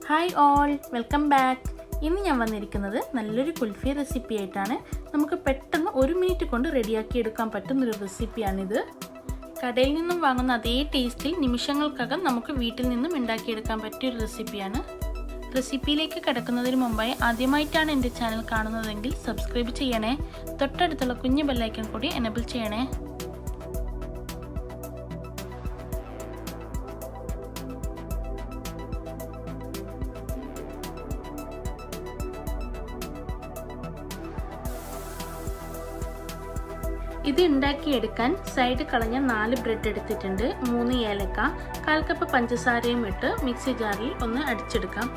Hi all, welcome back. ഇന്ന് ഞാൻ വന്നിരിക്കുന്നത് നല്ലൊരു കുൽഫി റെസിപ്പി ആയിട്ടാണ്. നമുക്ക് പെട്ടെന്ന് 1 മിനിറ്റ് കൊണ്ട് റെഡിയാക്കി എടുക്കാൻ പറ്റുന്നൊരു റെസിപ്പിയാണിത്. കടയിൽ നിന്നും വാങ്ങുന്ന അതേ ടേസ്റ്റിൽ നിമിഷങ്ങൾക്കകം നമുക്ക് വീട്ടിൽ നിന്നും ഉണ്ടാക്കിയെടുക്കാൻ പറ്റിയൊരു റെസിപ്പിയാണ്. റെസിപ്പിയിലേക്ക് കടക്കുന്നതിന് മുമ്പായി ആദ്യമായിട്ടാണ് എൻ്റെ ചാനൽ കാണുന്നതെങ്കിൽ സബ്സ്ക്രൈബ് ചെയ്യണേ. തൊട്ടടുത്തുള്ള കുഞ്ഞു ബെല്ലൈക്കൺ കൂടി എനേബിൾ ചെയ്യണേ. ഇത് ഉണ്ടാക്കിയെടുക്കാൻ സൈഡ് കളഞ്ഞ 4 ബ്രെഡ് എടുത്തിട്ടുണ്ട്, 3 ഏലക്ക, 1/4 കപ്പ് പഞ്ചസാരയും ഇട്ട് മിക്സി ജാറിൽ ഒന്ന് അടിച്ചെടുക്കാം.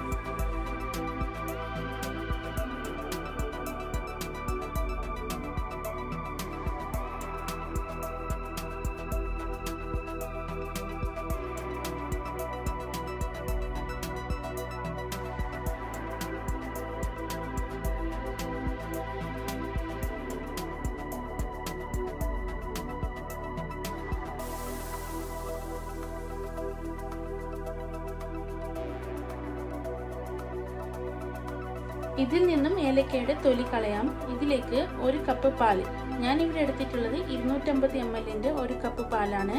ഇതിൽ നിന്നും ഏലക്കയുടെ തൊലി കളയാം. ഇതിലേക്ക് 1 കപ്പ് പാല്, ഞാൻ ഇവിടെ എടുത്തിട്ടുള്ളത് 250 ml 1 കപ്പ് പാലാണ്.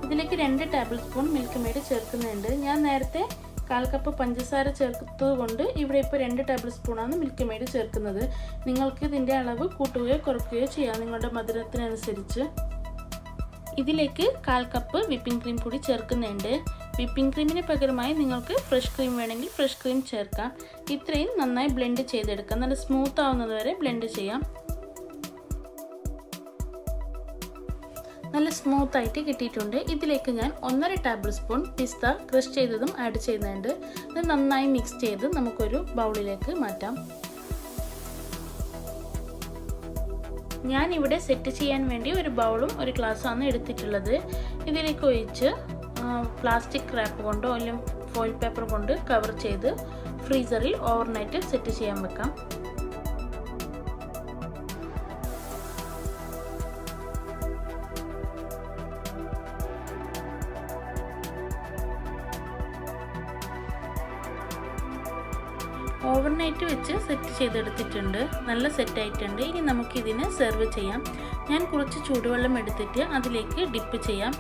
ഇതിലേക്ക് 2 ടേബിൾ സ്പൂൺ മിൽക്ക് മെയ്ഡ് ചേർക്കുന്നുണ്ട്. ഞാൻ നേരത്തെ 1/4 കപ്പ് പഞ്ചസാര ചേർത്തത് കൊണ്ട് ഇവിടെ ഇപ്പോൾ 2 ടേബിൾ സ്പൂണാണ് മിൽക്ക് മെയ്ഡ് ചേർക്കുന്നത്. നിങ്ങൾക്ക് ഇതിൻ്റെ അളവ് കൂട്ടുകയോ കുറയ്ക്കുകയോ ചെയ്യാം നിങ്ങളുടെ മധുരത്തിനനുസരിച്ച്. ഇതിലേക്ക് 1/4 കപ്പ് വിപ്പിംഗ് ക്രീം കൂടി ചേർക്കുന്നുണ്ട്. വിപ്പിംഗ് ക്രീമിന് പകരമായി നിങ്ങൾക്ക് ഫ്രഷ് ക്രീം വേണമെങ്കിൽ ഫ്രഷ് ക്രീം ചേർക്കാം. ഇത്രയും നന്നായി ബ്ലെൻഡ് ചെയ്തെടുക്കാം. നല്ല സ്മൂത്ത് ആവുന്നത് വരെ ബ്ലെൻഡ് ചെയ്യാം. നല്ല സ്മൂത്ത് ആയിട്ട് കിട്ടിയിട്ടുണ്ട്. ഇതിലേക്ക് ഞാൻ 1.5 ടേബിൾ സ്പൂൺ പിസ്ത ക്രഷ് ചെയ്തതും ആഡ് ചെയ്യുന്നുണ്ട്. ഇത് നന്നായി മിക്സ് ചെയ്ത് നമുക്കൊരു ബൗളിലേക്ക് മാറ്റാം. ഞാൻ ഇവിടെ സെറ്റ് ചെയ്യാൻ വേണ്ടി ഒരു ബൗളും ഒരു ഗ്ലാസ്സാണ് എടുത്തിട്ടുള്ളത്. ഇതിലേക്ക് ഒഴിച്ച് പ്ലാസ്റ്റിക് റാപ്പ് കൊണ്ടോ അല്ലെങ്കിൽ ഫോയിൽ പേപ്പർ കൊണ്ട് കവർ ചെയ്ത് ഫ്രീസറിൽ ഓവർനൈറ്റ് സെറ്റ് ചെയ്യാൻ വെക്കാം. ഓവർനൈറ്റ് വെച്ച് സെറ്റ് ചെയ്തെടുത്തിട്ടുണ്ട്. നല്ല സെറ്റായിട്ടുണ്ട്. ഇനി നമുക്കിതിനെ സെർവ് ചെയ്യാം. ഞാൻ കുറച്ച് ചൂടുവെള്ളം എടുത്തിട്ട് അതിലേക്ക് ഡിപ്പ് ചെയ്യാം.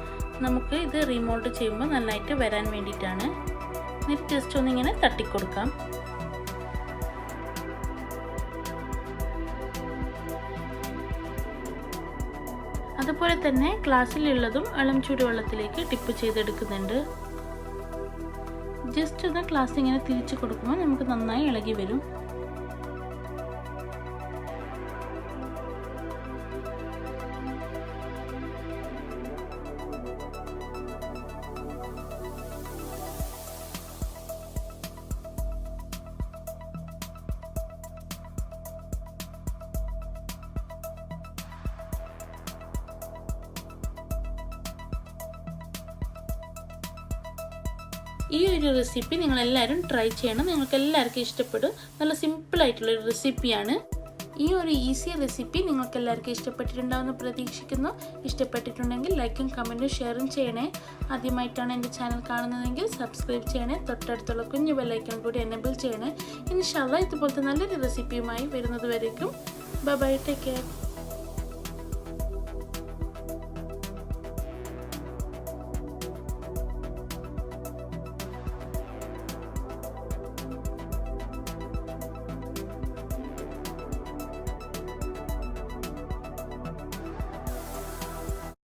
നമുക്ക് ഇത് റീമോൾഡ് ചെയ്യുമ്പോൾ നന്നായിട്ട് വരാൻ വേണ്ടിയിട്ടാണ്. എന്നിട്ട് ജസ്റ്റ് ഒന്നിങ്ങനെ തട്ടിക്കൊടുക്കാം. അതുപോലെ തന്നെ ഗ്ലാസ്സിലുള്ളതും ഇളം ചൂടുവെള്ളത്തിലേക്ക് ഡിപ്പ് ചെയ്തെടുക്കുന്നുണ്ട്. ജസ്റ്റ് ഒന്ന് ഗ്ലാസ് ഇങ്ങനെ തിരിച്ചു കൊടുക്കുമ്പോൾ നമുക്ക് നന്നായി ഇളകി വരും. ഈ ഒരു റെസിപ്പി നിങ്ങളെല്ലാവരും ട്രൈ ചെയ്യണം. നിങ്ങൾക്ക് എല്ലാവർക്കും ഇഷ്ടപ്പെടും. നല്ല സിമ്പിളായിട്ടുള്ളൊരു റെസിപ്പിയാണ്. ഈ ഒരു ഈസി റെസിപ്പി നിങ്ങൾക്ക് എല്ലാവർക്കും ഇഷ്ടപ്പെട്ടിട്ടുണ്ടാവുമെന്ന് പ്രതീക്ഷിക്കുന്നു. ഇഷ്ടപ്പെട്ടിട്ടുണ്ടെങ്കിൽ ലൈക്കും കമൻറ്റും ഷെയറും ചെയ്യണേ. ആദ്യമായിട്ടാണ് എൻ്റെ ചാനൽ കാണുന്നതെങ്കിൽ സബ്സ്ക്രൈബ് ചെയ്യണേ. തൊട്ടടുത്തുള്ള കുഞ്ഞു ബെല്ലൈക്കൺ കൂടി എനേബിൾ ചെയ്യണേ. ഇൻഷാ അല്ലാഹ് ഇതുപോലത്തെ നല്ലൊരു റെസിപ്പിയുമായി വരുന്നത് വരേക്കും ബൈ ബൈ, ടേക്ക് കെയർ.